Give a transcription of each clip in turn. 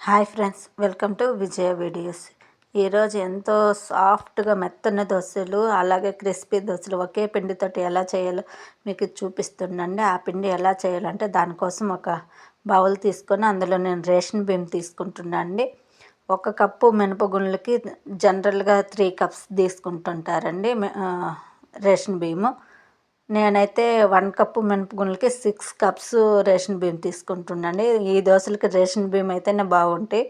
Hi friends, welcome to Vijaya videos. ఈరోజు ఎంతో సాఫ్ట్గా మెత్తని దోశలు, అలాగే క్రిస్పీ దోశలు ఒకే పిండితోటి ఎలా చేయాలో మీకు చూపిస్తుండండి. ఆ పిండి ఎలా చేయాలంటే దానికోసం ఒక బౌల్ తీసుకొని అందులో నేను రేషన్ బియ్యం తీసుకుంటున్నాను అండి. 1 కప్పు మినపగుండ్లకి జనరల్గా 3 కప్స్ తీసుకుంటుంటారండి రేషన్ బియ్యము. నేనైతే 1 కప్పు మినపగుండ్లకి 6 కప్స్ రేషన్ బియ్యం తీసుకుంటున్నాండి. ఈ దోశలకి రేషన్ బియ్యం అయితేనే బాగుంటాయి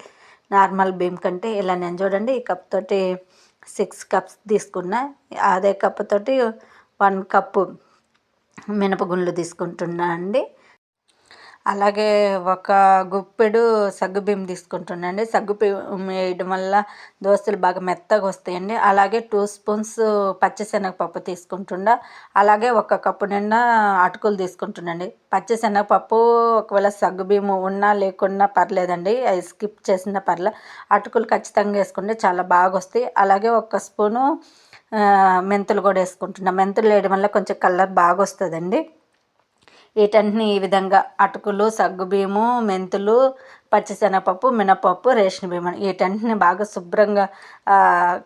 నార్మల్ బియ్యం కంటే. ఇలా నేను చూడండి ఈ కప్ తోటి 6 కప్స్ తీసుకున్నా. అదే కప్పు తోటి 1 కప్పు మినపగుండ్లు తీసుకుంటున్నా అండి. అలాగే ఒక గుప్పెడు సగ్గుబియ్యం తీసుకుంటున్నాండి. సగ్గుబియ్యం వేయడం వల్ల దోశలు బాగా మెత్తగా వస్తాయండి. అలాగే 2 స్పూన్స్ పచ్చిశనగపప్పు తీసుకుంటున్నా. అలాగే 1 కప్పు నిండా అటుకులు తీసుకుంటున్నాండి. పచ్చిశనగపప్పు ఒకవేళ సగ్గుబియ్యం ఉన్నా లేకున్నా పర్లేదండి, అవి స్కిప్ చేసినా పర్లే. అటుకులు ఖచ్చితంగా వేసుకుంటే చాలా బాగా వస్తాయి. అలాగే 1 స్పూను మెంతులు కూడా వేసుకుంటున్నా. మెంతులు వేయడం వల్ల కొంచెం కలర్ బాగా వస్తుందండి. వీటన్నిటిని ఈ విధంగా అటుకులు, సగ్గుబియ్యము, మెంతులు, పచ్చిశనగపప్పు, మినపప్పు, రేషన్ బియ్యం వీటన్నిటిని బాగా శుభ్రంగా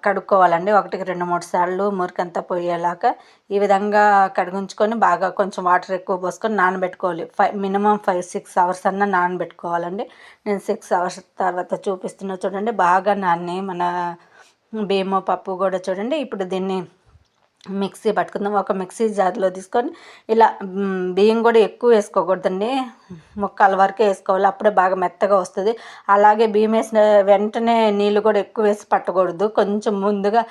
కడుక్కోవాలండి. 1కి 2-3 సార్లు మురికంతా పోయేలాగా ఈ విధంగా కడిగించుకొని బాగా కొంచెం వాటర్ ఎక్కువ పోసుకొని నానబెట్టుకోవాలి. మినిమం 5-6 అవర్స్ అన్నా నానబెట్టుకోవాలండి. నేను 6 అవర్స్ తర్వాత చూపిస్తున్నా చూడండి. బాగా మన బియ్యము పప్పు కూడా చూడండి. ఇప్పుడు దీన్ని మిక్సీ పట్టుకుందాం. ఒక మిక్సీ జార్లో తీసుకొని ఇలా బియ్యం కూడా ఎక్కువ వేసుకోకూడదండి, ముక్కాల వరకే వేసుకోవాలి, అప్పుడే బాగా మెత్తగా వస్తుంది. అలాగే బియ్యం వేసిన వెంటనే నీళ్ళు కూడా ఎక్కువ వేసి పట్టకూడదు. కొంచెం ముందుగా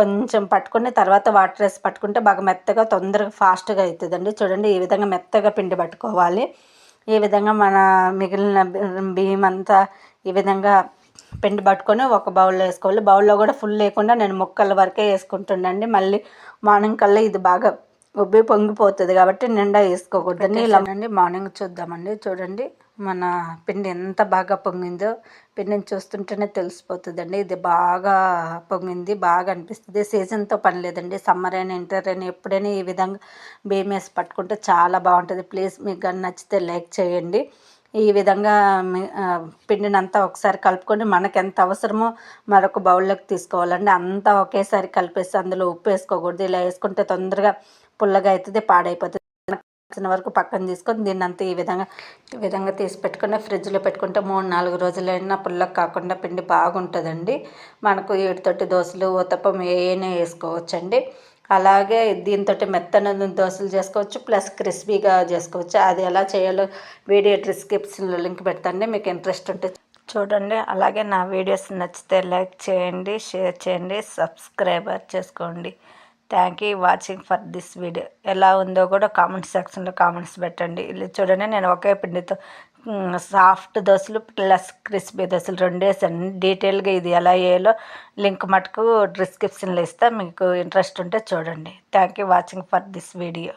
కొంచెం పట్టుకొని తర్వాత వాటర్ వేసి పట్టుకుంటే బాగా మెత్తగా తొందరగా ఫాస్ట్గా అవుతుందండి. చూడండి ఈ విధంగా మెత్తగా పిండి పట్టుకోవాలి. ఈ విధంగా మన మిగిలిన బియ్యం అంతా ఈ విధంగా పిండి పట్టుకొని ఒక బౌల్లో వేసుకోవాలి. బౌల్లో కూడా ఫుల్ లేకుండా నేను ముక్కల వరకే వేసుకుంటున్నాండి. మళ్ళీ మార్నింగ్ కల్లా ఇది బాగా ఉబ్బి పొంగిపోతుంది కాబట్టి నిండా వేసుకోకూడదండి. ఇలానండి మార్నింగ్ చూద్దామండి. చూడండి మన పిండి ఎంత బాగా పొంగిందో పిండిని చూస్తుంటేనే తెలిసిపోతుందండి. ఇది బాగా పొంగింది, బాగా అనిపిస్తుంది. సీజన్తో పని లేదండి, సమ్మర్ అయినా వింటర్ అయినా ఎప్పుడైనా ఈ విధంగా బియ్యం వేసి పట్టుకుంటే చాలా బాగుంటుంది. ప్లీజ్ మీకు కానీ నచ్చితే లైక్ చేయండి. ఈ విధంగా పిండిని అంతా ఒకసారి కలుపుకొని మనకు ఎంత అవసరమో మరొక బౌల్లోకి తీసుకోవాలండి. అంతా ఒకేసారి కలిపేసి అందులో ఉప్పు వేసుకోకూడదు. ఇలా వేసుకుంటే తొందరగా పుల్లగా అవుతుంది, పాడైపోతుంది. వచ్చిన వరకు పక్కన తీసుకొని దీన్ని అంతా ఈ విధంగా తీసి పెట్టుకుని ఫ్రిడ్జ్లో పెట్టుకుంటే 3-4 రోజులైనా పుల్లగా కాకుండా పిండి బాగుంటుందండి. మనకు వీటితోటి దోశలు, ఉత్తప్పం ఏమైనా వేసుకోవచ్చండి. అలాగే దీంతో మెత్తన దోశలు చేసుకోవచ్చు, ప్లస్ క్రిస్పీగా చేసుకోవచ్చు. అది ఎలా చేయాలో వీడియో డిస్క్రిప్షన్లో లింక్ పెడతాండి, మీకు ఇంట్రెస్ట్ ఉంటే చూడండి. అలాగే నా వీడియోస్ నచ్చితే లైక్ చేయండి, షేర్ చేయండి, సబ్స్క్రైబర్ చేసుకోండి. Thank you watching for this video. ఎలా ఉందో కూడా కామెంట్ సెక్షన్లో కామెంట్స్ పెట్టండి. ఇలా చూడండి నేను ఒకే పిండితో సాఫ్ట్ దోశలు ప్లస్ క్రిస్పీ దోశలు 2 వేసాను. డీటెయిల్గా ఇది ఎలా వేయాలో లింక్ మటుకు డిస్క్రిప్షన్లో ఇస్తా, మీకు ఇంట్రెస్ట్ ఉంటే చూడండి. Thank you watching for this video.